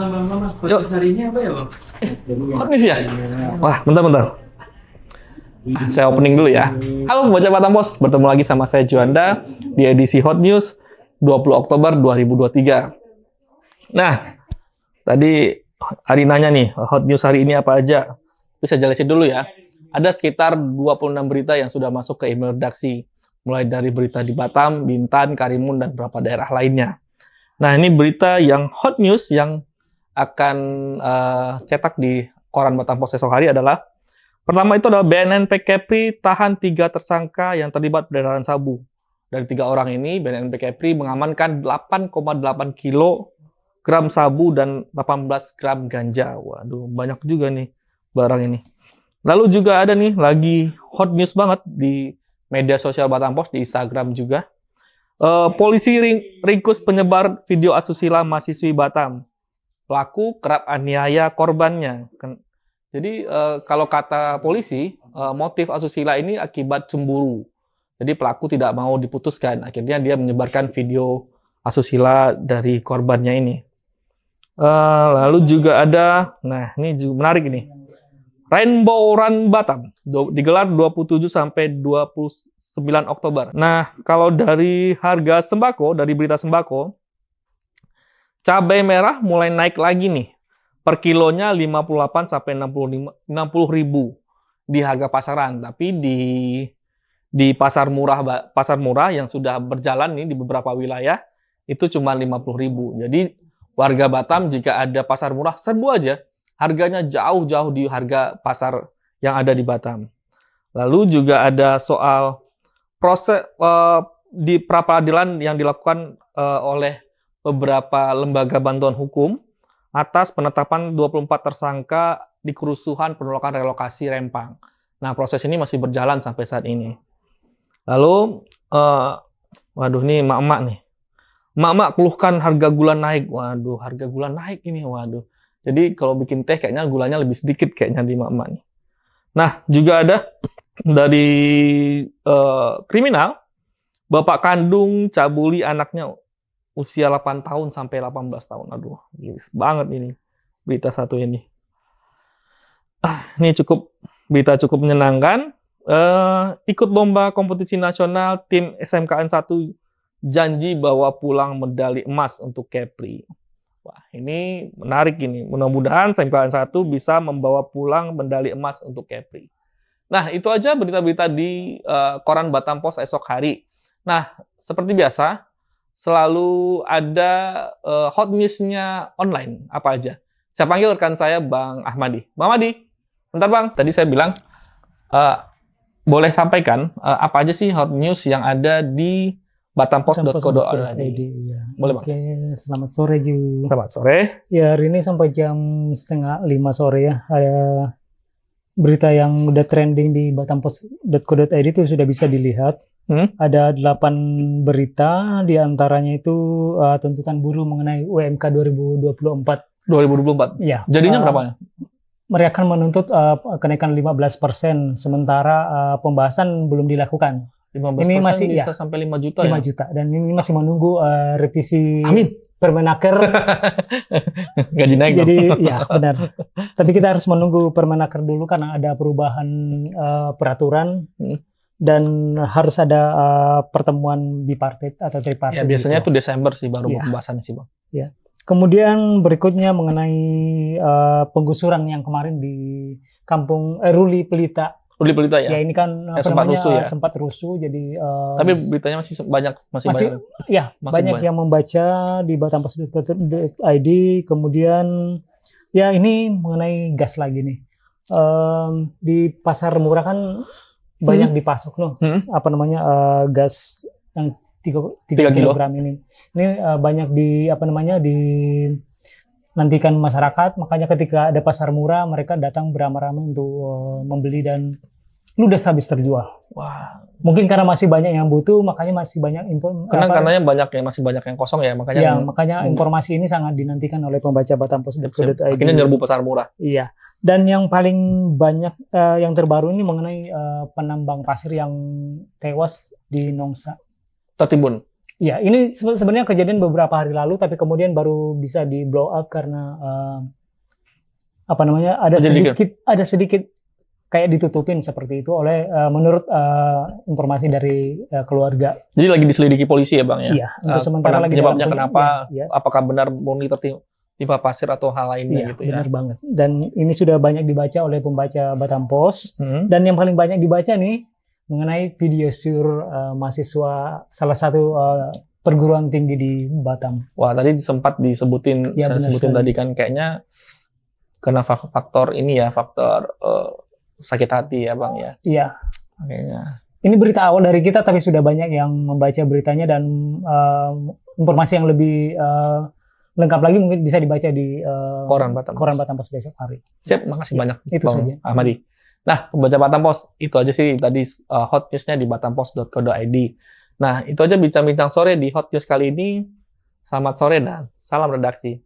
Yuk. Hari ini apa ya, Bang? Hot news ya? Wah, bentar. Saya opening dulu ya. Halo pembaca Batam Pos, bertemu lagi sama saya Juanda di edisi Hot News 20 Oktober 2023. Nah, tadi Ari nanya nih, Hot News hari ini apa aja? Bisa jelasin dulu ya. Ada sekitar 26 berita yang sudah masuk ke email redaksi. Mulai dari berita di Batam, Bintan, Karimun, dan beberapa daerah lainnya. Nah, ini berita yang hot news yang akan cetak di koran Batam Pos esok hari adalah pertama itu adalah BNN Kepri tahan 3 tersangka yang terlibat peredaran sabu. Dari 3 orang ini, BNN Kepri mengamankan 8,8 kilogram sabu dan 18 gram ganja. Waduh, banyak juga nih barang ini. Lalu juga ada nih lagi hot news banget di media sosial Batam Pos, di Instagram juga. Polisi ringkus penyebar video asusila mahasiswi Batam. Pelaku kerap aniaya korbannya. Jadi kalau kata polisi, motif asusila ini akibat cemburu. Jadi pelaku tidak mau diputuskan. Akhirnya dia menyebarkan video asusila dari korbannya ini. Lalu juga ada, nah ini juga menarik ini. Rainbow Run Batam digelar 27 sampai 29 Oktober. Nah, kalau dari harga sembako, dari berita sembako, cabai merah mulai naik lagi nih. Per kilonya 58 sampai 60 ribu di harga pasaran, tapi di pasar murah yang sudah berjalan nih di beberapa wilayah itu cuma 50 ribu. Jadi warga Batam jika ada pasar murah serbu aja. Harganya jauh-jauh di harga pasar yang ada di Batam. Lalu juga ada soal proses di pra-peradilan yang dilakukan oleh beberapa lembaga bantuan hukum atas penetapan 24 tersangka di kerusuhan penolakan relokasi Rempang. Nah, proses ini masih berjalan sampai saat ini. Lalu, waduh nih emak-emak nih. Emak-emak keluhkan harga gula naik. Waduh, harga gula naik ini, waduh. Jadi kalau bikin teh kayaknya gulanya lebih sedikit kayaknya di emak-emak nih. Nah, juga ada dari kriminal, bapak kandung cabuli anaknya usia 8 tahun sampai 18 tahun. Aduh, gilis banget ini berita satu ini. Ini berita cukup menyenangkan. Ikut lomba kompetisi nasional, tim SMKN 1 janji bawa pulang medali emas untuk Kepri. Wah, ini menarik ini. Mudah-mudahan SMKN 1 bisa membawa pulang medali emas untuk Kepri. Nah, itu aja berita-berita di koran Batam Pos esok hari. Nah, seperti biasa, selalu ada hot news-nya online. Apa aja? Saya panggil rekan saya, Bang Ahmadi. Bang Ahmadi, bentar Bang. Tadi saya bilang, boleh sampaikan apa aja sih hot news yang ada di batampos.co.id. Ya. Boleh Bang? Oke, selamat sore Ju. Selamat sore. Ya, hari ini sampai jam 4:30 sore ya, ada berita yang udah trending di batampos.co.id itu sudah bisa dilihat. Ada 8 berita, diantaranya itu tuntutan buruh mengenai UMK 2024. 2024? Ya. Jadinya berapa? Mereka akan menuntut kenaikan 15%, sementara pembahasan belum dilakukan. 15% ini masih bisa ya, sampai 5 juta 5 ya? juta. Dan ini masih menunggu revisi Amin. Permenaker. Gaji naik Jadi dong. ya benar. Tapi kita harus menunggu Permenaker dulu karena ada perubahan peraturan dan harus ada pertemuan bipartit atau tripartit. Ya, biasanya gitu. itu Desember sih baru Ya. pembahasan sih Bang. Ya. Kemudian berikutnya mengenai penggusuran yang kemarin di kampung Ruli Pelita. Ruli Pelita ya? Ya ini kan sempat rusuh ya? sempat rusuh, jadi tapi beritanya masih banyak. Ya, masih banyak yang membaca di batampos.co.id. Kemudian ya ini mengenai gas lagi nih. Di pasar murah kan banyak dipasok loh. Apa namanya gas yang 3 kilogram ini. Ini banyak nantikan masyarakat, makanya ketika ada pasar murah mereka datang beramai-ramai untuk membeli dan ludes habis terjual. Wah, mungkin karena masih banyak yang butuh, makanya masih banyak karena masih banyak yang kosong ya, makanya ya, makanya informasi ini sangat dinantikan oleh pembaca batampos.co.id. Akhirnya nyerbu pasar murah. Iya. Dan yang paling banyak yang terbaru ini mengenai penambang pasir yang tewas di Nongsa. Tertimbun. Ya, ini sebenarnya kejadian beberapa hari lalu, tapi kemudian baru bisa di blow up karena apa namanya, ada sedikit kayak ditutupin seperti itu oleh menurut informasi dari keluarga. Jadi lagi diselidiki polisi ya Bang ya? Iya, untuk sementara lagi penyebabnya kenapa? Ya. Apakah benar murni tertimpa pasir atau hal lainnya gitu ya? Benar banget. Dan ini sudah banyak dibaca oleh pembaca Batam Post. Dan yang paling banyak dibaca nih mengenai video sur mahasiswa salah satu perguruan tinggi di Batam. Wah, tadi sempat disebutin, ya, saya sebutin tadi kan kayaknya karena faktor ini ya, faktor sakit hati ya Bang ya. Iya. Kayaknya. Ini berita awal dari kita, tapi sudah banyak yang membaca beritanya dan informasi yang lebih lengkap lagi mungkin bisa dibaca di Koran Batam Post besok hari. Siap, makasih banyak Itu Bang saja. Ahmadi. Nah, pembaca Batam Post, itu aja sih tadi hot newsnya di batampost.co.id. Nah, itu aja bincang-bincang sore di hot news kali ini. Selamat sore dan salam redaksi.